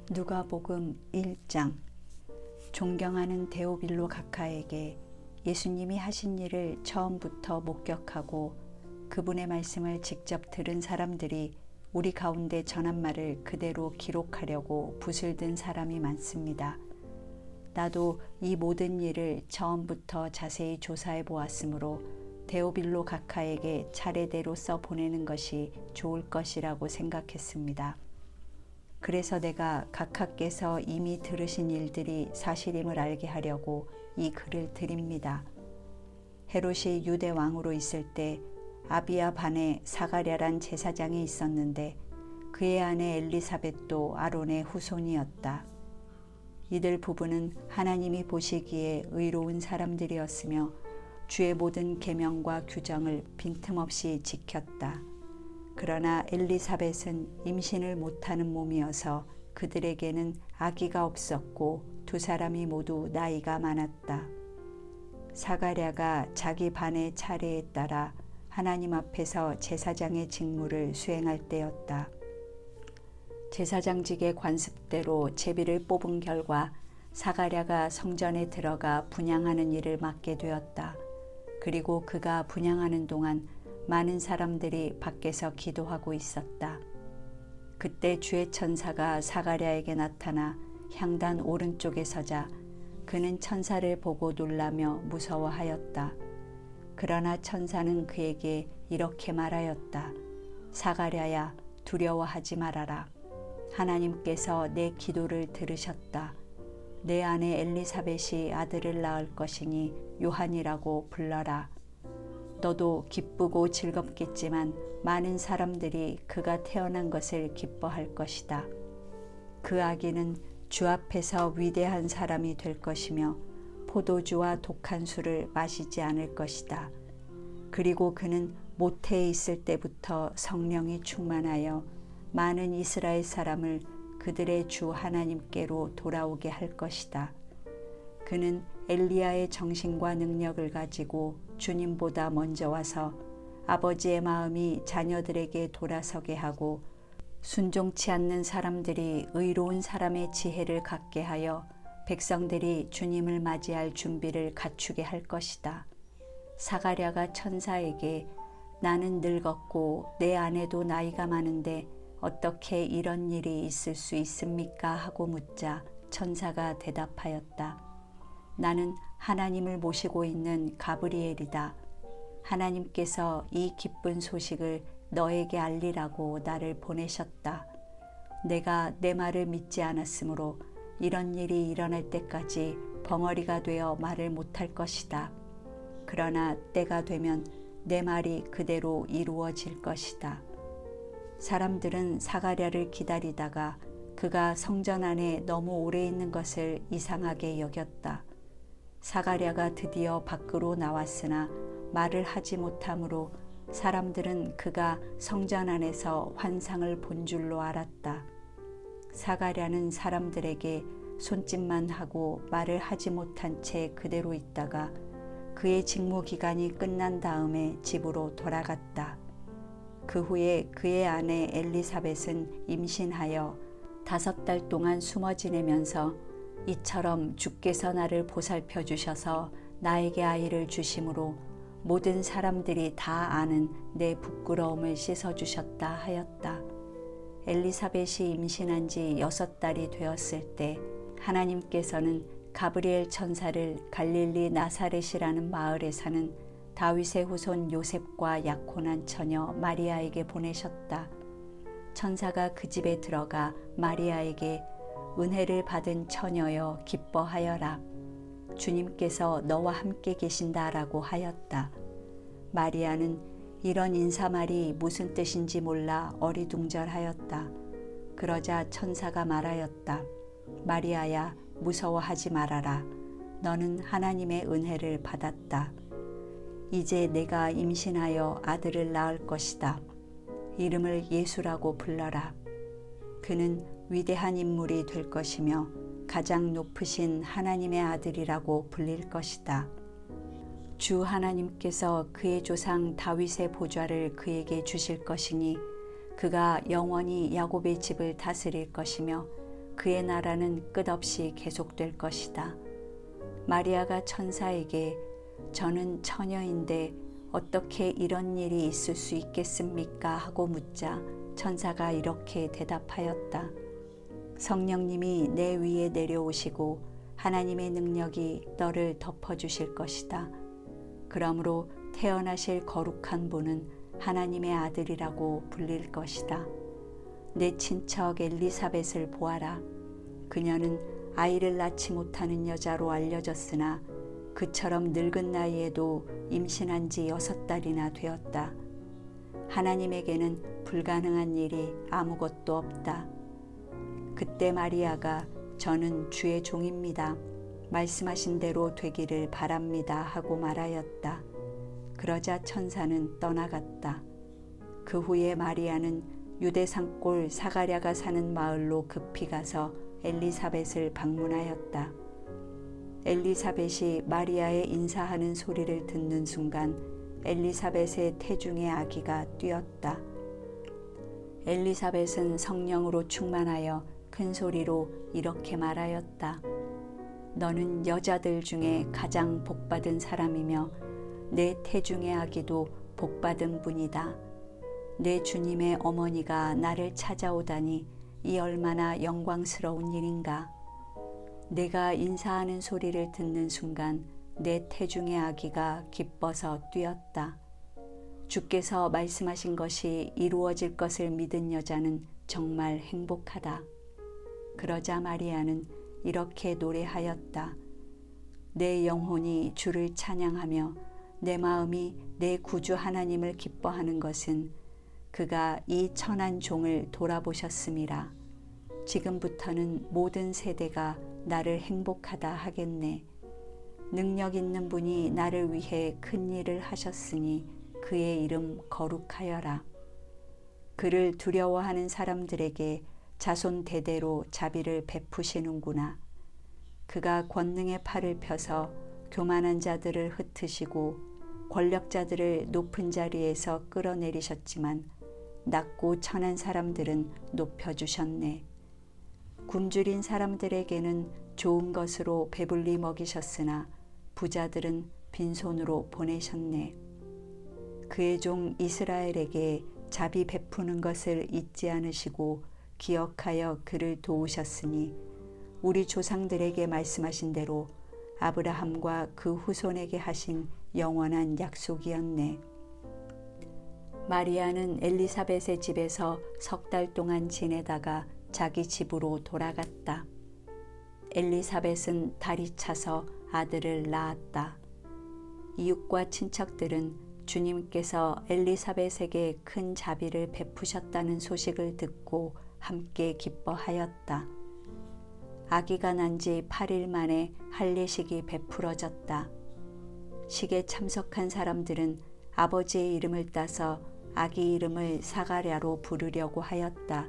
누가복음 1장. 존경하는 데오빌로 각하에게 예수님이 하신 일을 처음부터 목격하고 그분의 말씀을 직접 들은 사람들이 우리 가운데 전한 말을 그대로 기록하려고 붓을 든 사람이 많습니다. 나도 이 모든 일을 처음부터 자세히 조사해 보았으므로 데오빌로 각하에게 차례대로 써 보내는 것이 좋을 것이라고 생각했습니다. 그래서 내가 각하께서 이미 들으신 일들이 사실임을 알게 하려고 이 글을 드립니다. 헤롯이 유대 왕으로 있을 때 아비야 반에 사가랴란 제사장이 있었는데 그의 아내 엘리사벳도 아론의 후손이었다. 이들 부부는 하나님이 보시기에 의로운 사람들이었으며 주의 모든 계명과 규정을 빈틈없이 지켰다. 그러나 엘리사벳은 임신을 못하는 몸이어서 그들에게는 아기가 없었고 두 사람이 모두 나이가 많았다. 사가랴가 자기 반의 차례에 따라 하나님 앞에서 제사장의 직무를 수행할 때였다. 제사장직의 관습대로 제비를 뽑은 결과 사가랴가 성전에 들어가 분향하는 일을 맡게 되었다. 그리고 그가 분향하는 동안 많은 사람들이 밖에서 기도하고 있었다. 그때 주의 천사가 사가랴에게 나타나 향단 오른쪽에 서자 그는 천사를 보고 놀라며 무서워하였다. 그러나 천사는 그에게 이렇게 말하였다. 사가랴야, 두려워하지 말아라. 하나님께서 내 기도를 들으셨다. 내 아내 엘리사벳이 아들을 낳을 것이니 요한이라고 불러라. 너도 기쁘고 즐겁겠지만 많은 사람들이 그가 태어난 것을 기뻐할 것이다. 그 아기는 주 앞에서 위대한 사람이 될 것이며 포도주와 독한 술을 마시지 않을 것이다. 그리고 그는 모태에 있을 때부터 성령이 충만하여 많은 이스라엘 사람을 그들의 주 하나님께로 돌아오게 할 것이다. 그는 엘리야의 정신과 능력을 가지고 주님보다 먼저 와서 아버지의 마음이 자녀들에게 돌아서게 하고 순종치 않는 사람들이 의로운 사람의 지혜를 갖게 하여 백성들이 주님을 맞이할 준비를 갖추게 할 것이다. 사가랴가 천사에게 나는 늙었고 내 아내도 나이가 많은데 어떻게 이런 일이 있을 수 있습니까? 하고 묻자 천사가 대답하였다. 나는 하나님을 모시고 있는 가브리엘이다. 하나님께서 이 기쁜 소식을 너에게 알리라고 나를 보내셨다. 내가 내 말을 믿지 않았으므로 이런 일이 일어날 때까지 벙어리가 되어 말을 못할 것이다. 그러나 때가 되면 내 말이 그대로 이루어질 것이다. 사람들은 사가랴를 기다리다가 그가 성전 안에 너무 오래 있는 것을 이상하게 여겼다. 사가랴가 드디어 밖으로 나왔으나 말을 하지 못하므로 사람들은 그가 성전 안에서 환상을 본 줄로 알았다. 사가랴는 사람들에게 손짓만 하고 말을 하지 못한 채 그대로 있다가 그의 직무 기간이 끝난 다음에 집으로 돌아갔다. 그 후에 그의 아내 엘리사벳은 임신하여 5달 동안 숨어 지내면서 이처럼 주께서 나를 보살펴 주셔서 나에게 아이를 주심으로 모든 사람들이 다 아는 내 부끄러움을 씻어 주셨다 하였다. 엘리사벳이 임신한 지 6달이 되었을 때 하나님께서는 가브리엘 천사를 갈릴리 나사렛이라는 마을에 사는 다윗의 후손 요셉과 약혼한 처녀 마리아에게 보내셨다. 천사가 그 집에 들어가 마리아에게 은혜를 받은 처녀여 기뻐하여라. 주님께서 너와 함께 계신다라고 하였다. 마리아는 이런 인사말이 무슨 뜻인지 몰라 어리둥절하였다. 그러자 천사가 말하였다. 마리아야, 무서워하지 말아라. 너는 하나님의 은혜를 받았다. 이제 내가 임신하여 아들을 낳을 것이다. 이름을 예수라고 불러라. 그는 위대한 인물이 될 것이며 가장 높으신 하나님의 아들이라고 불릴 것이다. 주 하나님께서 그의 조상 다윗의 보좌를 그에게 주실 것이니 그가 영원히 야곱의 집을 다스릴 것이며 그의 나라는 끝없이 계속될 것이다. 마리아가 천사에게 저는 처녀인데 어떻게 이런 일이 있을 수 있겠습니까? 하고 묻자 천사가 이렇게 대답하였다. 성령님이 내 위에 내려오시고 하나님의 능력이 너를 덮어주실 것이다. 그러므로 태어나실 거룩한 분은 하나님의 아들이라고 불릴 것이다. 내 친척 엘리사벳을 보아라. 그녀는 아이를 낳지 못하는 여자로 알려졌으나 그처럼 늙은 나이에도 임신한 지 6달이나 되었다. 하나님에게는 불가능한 일이 아무것도 없다. 그때 마리아가 저는 주의 종입니다. 말씀하신 대로 되기를 바랍니다 하고 말하였다. 그러자 천사는 떠나갔다. 그 후에 마리아는 유대 산골 사가랴가 사는 마을로 급히 가서 엘리사벳을 방문하였다. 엘리사벳이 마리아의 인사하는 소리를 듣는 순간 엘리사벳의 태중의 아기가 뛰었다. 엘리사벳은 성령으로 충만하여 큰 소리로 이렇게 말하였다. 너는 여자들 중에 가장 복받은 사람이며 내 태중의 아기도 복받은 분이다. 내 주님의 어머니가 나를 찾아오다니 이 얼마나 영광스러운 일인가. 내가 인사하는 소리를 듣는 순간 내 태중의 아기가 기뻐서 뛰었다. 주께서 말씀하신 것이 이루어질 것을 믿은 여자는 정말 행복하다. 그러자 마리아는 이렇게 노래하였다. 내 영혼이 주를 찬양하며 내 마음이 내 구주 하나님을 기뻐하는 것은 그가 이 천한 종을 돌아보셨음이라. 지금부터는 모든 세대가 나를 행복하다 하겠네. 능력 있는 분이 나를 위해 큰 일을 하셨으니 그의 이름 거룩하여라. 그를 두려워하는 사람들에게 자손 대대로 자비를 베푸시는구나. 그가 권능의 팔을 펴서 교만한 자들을 흩으시고 권력자들을 높은 자리에서 끌어내리셨지만 낮고 천한 사람들은 높여주셨네. 굶주린 사람들에게는 좋은 것으로 배불리 먹이셨으나 부자들은 빈손으로 보내셨네. 그의 종 이스라엘에게 자비 베푸는 것을 잊지 않으시고 기억하여 그를 도우셨으니 우리 조상들에게 말씀하신 대로 아브라함과 그 후손에게 하신 영원한 약속이었네. 마리아는 엘리사벳의 집에서 3달 동안 지내다가 자기 집으로 돌아갔다. 엘리사벳은 달이 차서 아들을 낳았다. 이웃과 친척들은 주님께서 엘리사벳에게 큰 자비를 베푸셨다는 소식을 듣고 함께 기뻐하였다. 아기가 난 지 8일 만에 할례식이 베풀어졌다. 식에 참석한 사람들은 아버지의 이름을 따서 아기 이름을 사가랴로 부르려고 하였다.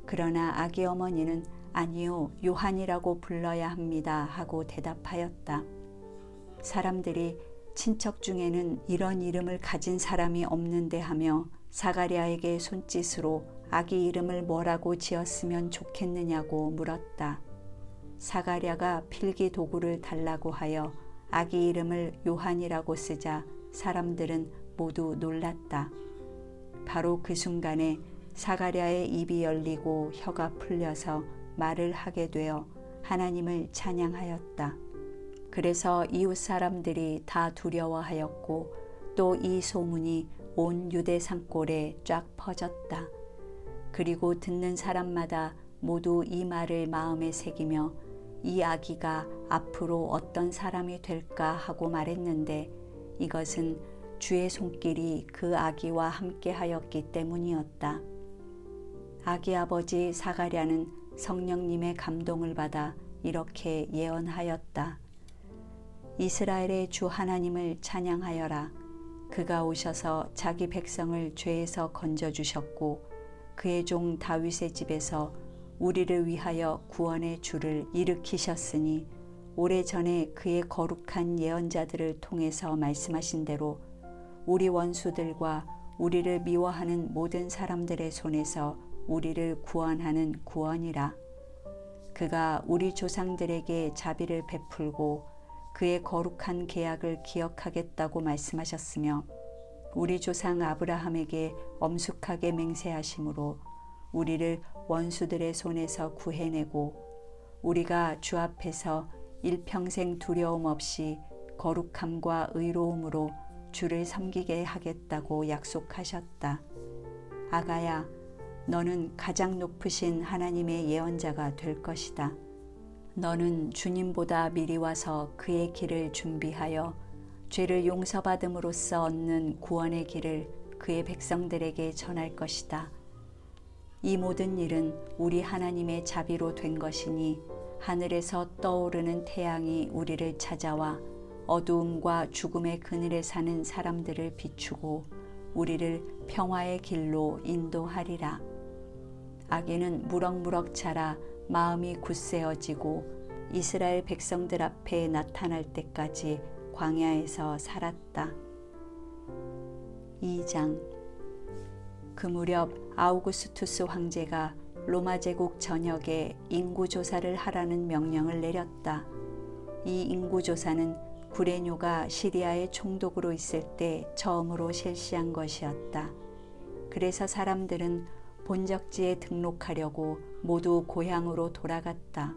그러나 아기 어머니는 아니요, 요한이라고 불러야 합니다 하고 대답하였다. 사람들이 친척 중에는 이런 이름을 가진 사람이 없는데 하며 사가랴에게 손짓으로 아기 이름을 뭐라고 지었으면 좋겠느냐고 물었다. 사가랴가 필기 도구를 달라고 하여 아기 이름을 요한이라고 쓰자 사람들은 모두 놀랐다. 바로 그 순간에 사가랴의 입이 열리고 혀가 풀려서 말을 하게 되어 하나님을 찬양하였다. 그래서 이웃 사람들이 다 두려워하였고 또 이 소문이 온 유대 산골에 쫙 퍼졌다. 그리고 듣는 사람마다 모두 이 말을 마음에 새기며 이 아기가 앞으로 어떤 사람이 될까 하고 말했는데 이것은 주의 손길이 그 아기와 함께 하였기 때문이었다. 아기 아버지 사가랴는 성령님의 감동을 받아 이렇게 예언하였다. 이스라엘의 주 하나님을 찬양하여라. 그가 오셔서 자기 백성을 죄에서 건져주셨고 그의 종 다윗의 집에서 우리를 위하여 구원의 주를 일으키셨으니 오래전에 그의 거룩한 예언자들을 통해서 말씀하신 대로 우리 원수들과 우리를 미워하는 모든 사람들의 손에서 우리를 구원하는 구원이라. 그가 우리 조상들에게 자비를 베풀고 그의 거룩한 계약을 기억하겠다고 말씀하셨으며 우리 조상 아브라함에게 엄숙하게 맹세하심으로 우리를 원수들의 손에서 구해내고 우리가 주 앞에서 일평생 두려움 없이 거룩함과 의로움으로 주를 섬기게 하겠다고 약속하셨다. 아가야, 너는 가장 높으신 하나님의 예언자가 될 것이다. 너는 주님보다 미리 와서 그의 길을 준비하여 죄를 용서받음으로써 얻는 구원의 길을 그의 백성들에게 전할 것이다. 이 모든 일은 우리 하나님의 자비로 된 것이니 하늘에서 떠오르는 태양이 우리를 찾아와 어두움과 죽음의 그늘에 사는 사람들을 비추고 우리를 평화의 길로 인도하리라. 아기는 무럭무럭 자라 마음이 굳세어지고 이스라엘 백성들 앞에 나타날 때까지 광야에서 살았다. 2장. 그 무렵 아우구스투스 황제가 로마 제국 전역에 인구조사를 하라는 명령을 내렸다. 이 인구조사는 구레뇨가 시리아의 총독으로 있을 때 처음으로 실시한 것이었다. 그래서 사람들은 본적지에 등록하려고 모두 고향으로 돌아갔다.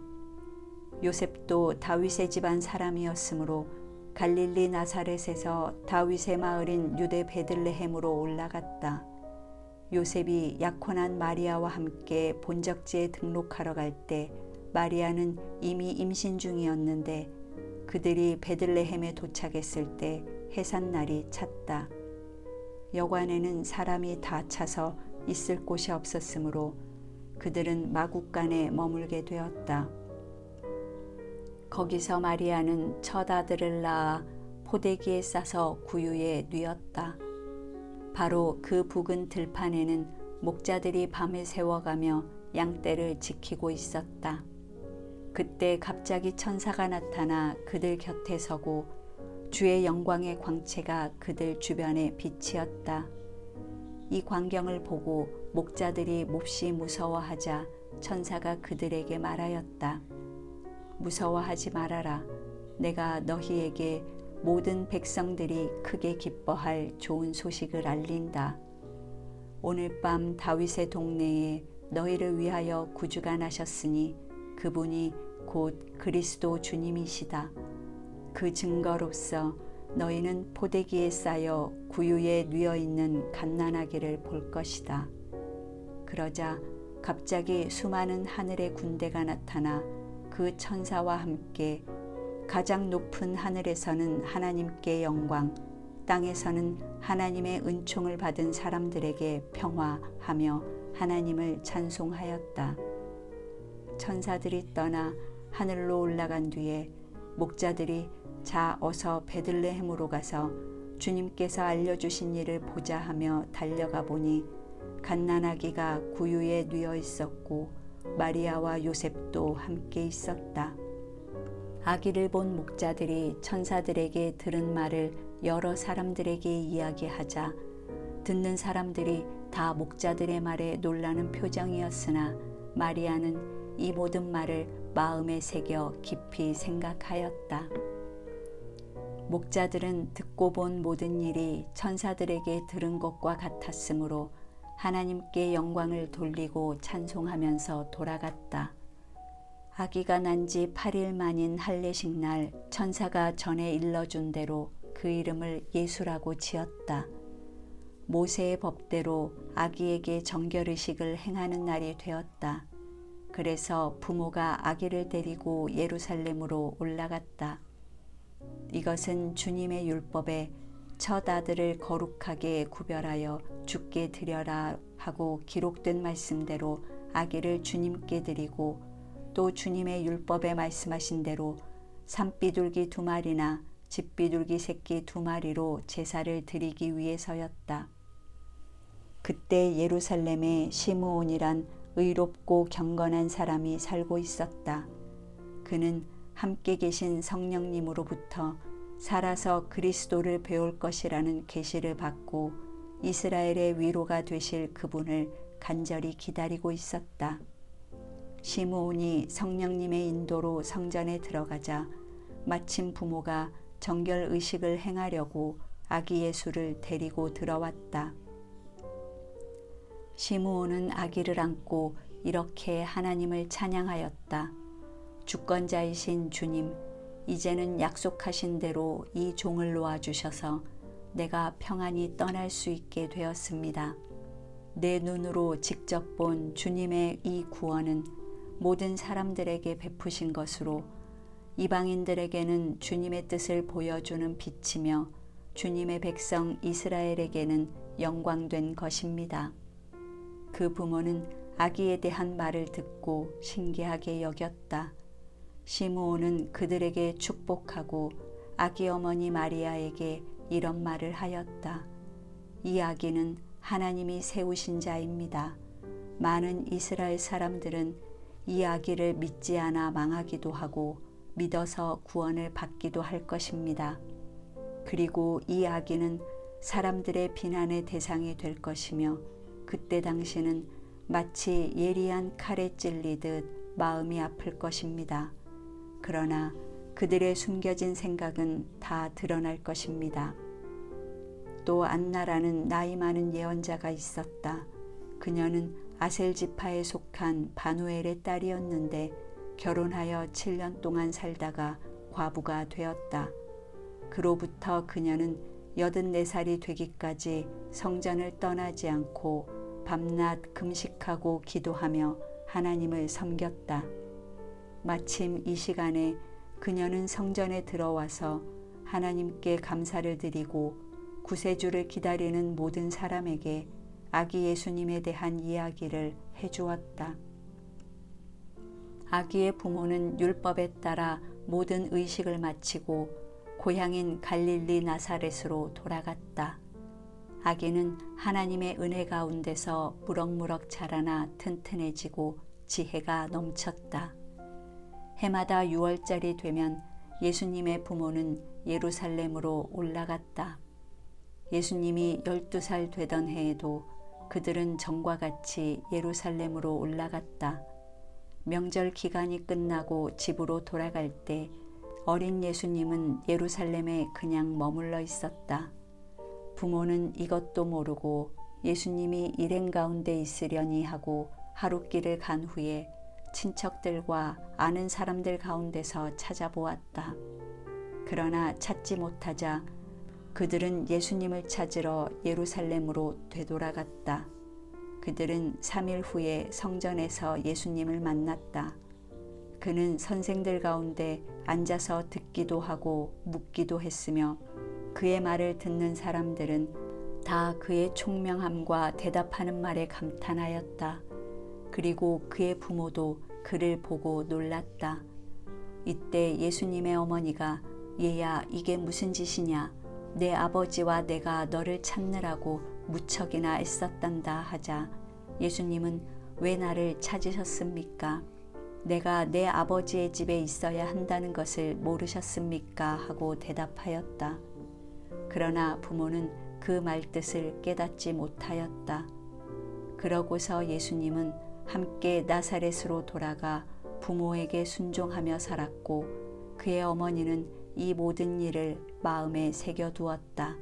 요셉도 다윗의 집안 사람이었으므로 갈릴리 나사렛에서 다윗의 마을인 유대 베들레헴으로 올라갔다. 요셉이 약혼한 마리아와 함께 본적지에 등록하러 갈 때 마리아는 이미 임신 중이었는데 그들이 베들레헴에 도착했을 때 해산날이 찼다. 여관에는 사람이 다 차서 있을 곳이 없었으므로 그들은 마국간에 머물게 되었다. 거기서 마리아는 첫 아들을 낳아 포대기에 싸서 구유에 뉘었다. 바로 그 북은 들판에는 목자들이 밤을 새워가며 양떼를 지키고 있었다. 그때 갑자기 천사가 나타나 그들 곁에 서고 주의 영광의 광채가 그들 주변에 비치었다. 이 광경을 보고 목자들이 몹시 무서워하자 천사가 그들에게 말하였다. 무서워하지 말아라. 내가 너희에게 모든 백성들이 크게 기뻐할 좋은 소식을 알린다. 오늘 밤 다윗의 동네에 너희를 위하여 구주가 나셨으니 그분이 곧 그리스도 주님이시다. 그 증거로서 너희는 포대기에 쌓여 구유에 뉘어 있는 갓난아기를 볼 것이다. 그러자 갑자기 수많은 하늘의 군대가 나타나 그 천사와 함께 가장 높은 하늘에서는 하나님께 영광, 땅에서는 하나님의 은총을 받은 사람들에게 평화하며 하나님을 찬송하였다. 천사들이 떠나 하늘로 올라간 뒤에 목자들이 자 어서 베들레헴으로 가서 주님께서 알려주신 일을 보자 하며 달려가 보니 갓난아기가 구유에 뉘어 있었고 마리아와 요셉도 함께 있었다. 아기를 본 목자들이 천사들에게 들은 말을 여러 사람들에게 이야기하자 듣는 사람들이 다 목자들의 말에 놀라는 표정이었으나 마리아는 이 모든 말을 마음에 새겨 깊이 생각하였다. 목자들은 듣고 본 모든 일이 천사들에게 들은 것과 같았으므로 하나님께 영광을 돌리고 찬송하면서 돌아갔다. 아기가 난 지 8일 만인 할례식 날 천사가 전에 일러준 대로 그 이름을 예수라고 지었다. 모세의 법대로 아기에게 정결의식을 행하는 날이 되었다. 그래서 부모가 아기를 데리고 예루살렘으로 올라갔다. 이것은 주님의 율법에 첫 아들을 거룩하게 구별하여 주께 드려라 하고 기록된 말씀대로 아기를 주님께 드리고 또 주님의 율법에 말씀하신 대로 산비둘기 2마리나 집비둘기 새끼 2마리로 제사를 드리기 위해서였다. 그때 예루살렘에 시므온이란 의롭고 경건한 사람이 살고 있었다. 그는 함께 계신 성령님으로부터 살아서 그리스도를 배울 것이라는 계시를 받고 이스라엘의 위로가 되실 그분을 간절히 기다리고 있었다. 시므온이 성령님의 인도로 성전에 들어가자 마침 부모가 정결 의식을 행하려고 아기 예수를 데리고 들어왔다. 시므온은 아기를 안고 이렇게 하나님을 찬양하였다. 주권자이신 주님, 이제는 약속하신 대로 이 종을 놓아주셔서 내가 평안히 떠날 수 있게 되었습니다. 내 눈으로 직접 본 주님의 이 구원은 모든 사람들에게 베푸신 것으로 이방인들에게는 주님의 뜻을 보여주는 빛이며 주님의 백성 이스라엘에게는 영광된 것입니다. 그 부모는 아기에 대한 말을 듣고 신기하게 여겼다. 시므온은 그들에게 축복하고 아기 어머니 마리아에게 이런 말을 하였다. 이 아기는 하나님이 세우신 자입니다. 많은 이스라엘 사람들은 이 아기를 믿지 않아 망하기도 하고 믿어서 구원을 받기도 할 것입니다. 그리고 이 아기는 사람들의 비난의 대상이 될 것이며 그때 당시는 마치 예리한 칼에 찔리듯 마음이 아플 것입니다. 그러나 그들의 숨겨진 생각은 다 드러날 것입니다. 또 안나라는 나이 많은 예언자가 있었다. 그녀는 아셀 지파에 속한 바누엘의 딸이었는데 결혼하여 7년 동안 살다가 과부가 되었다. 그로부터 그녀는 84살이 되기까지 성전을 떠나지 않고 밤낮 금식하고 기도하며 하나님을 섬겼다. 마침 이 시간에 그녀는 성전에 들어와서 하나님께 감사를 드리고 구세주를 기다리는 모든 사람에게 아기 예수님에 대한 이야기를 해주었다. 아기의 부모는 율법에 따라 모든 의식을 마치고 고향인 갈릴리 나사렛으로 돌아갔다. 아기는 하나님의 은혜 가운데서 무럭무럭 자라나 튼튼해지고 지혜가 넘쳤다. 해마다 6월달이 되면 예수님의 부모는 예루살렘으로 올라갔다. 예수님이 12살 되던 해에도 그들은 전과 같이 예루살렘으로 올라갔다. 명절 기간이 끝나고 집으로 돌아갈 때 어린 예수님은 예루살렘에 그냥 머물러 있었다. 부모는 이것도 모르고 예수님이 일행 가운데 있으려니 하고 하룻길을 간 후에 친척들과 아는 사람들 가운데서 찾아보았다. 그러나 찾지 못하자 그들은 예수님을 찾으러 예루살렘으로 되돌아갔다. 그들은 3일 후에 성전에서 예수님을 만났다. 그는 선생들 가운데 앉아서 듣기도 하고 묻기도 했으며 그의 말을 듣는 사람들은 다 그의 총명함과 대답하는 말에 감탄하였다. 그리고 그의 부모도 그를 보고 놀랐다. 이때 예수님의 어머니가 얘야 이게 무슨 짓이냐? 내 아버지와 내가 너를 찾느라고 무척이나 애썼단다 하자 예수님은 왜 나를 찾으셨습니까? 내가 내 아버지의 집에 있어야 한다는 것을 모르셨습니까? 하고 대답하였다. 그러나 부모는 그 말뜻을 깨닫지 못하였다. 그러고서 예수님은 함께 나사렛으로 돌아가 부모에게 순종하며 살았고 그의 어머니는 이 모든 일을 마음에 새겨두었다.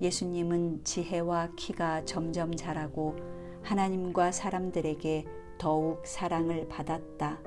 예수님은 지혜와 키가 점점 자라고 하나님과 사람들에게 더욱 사랑을 받았다.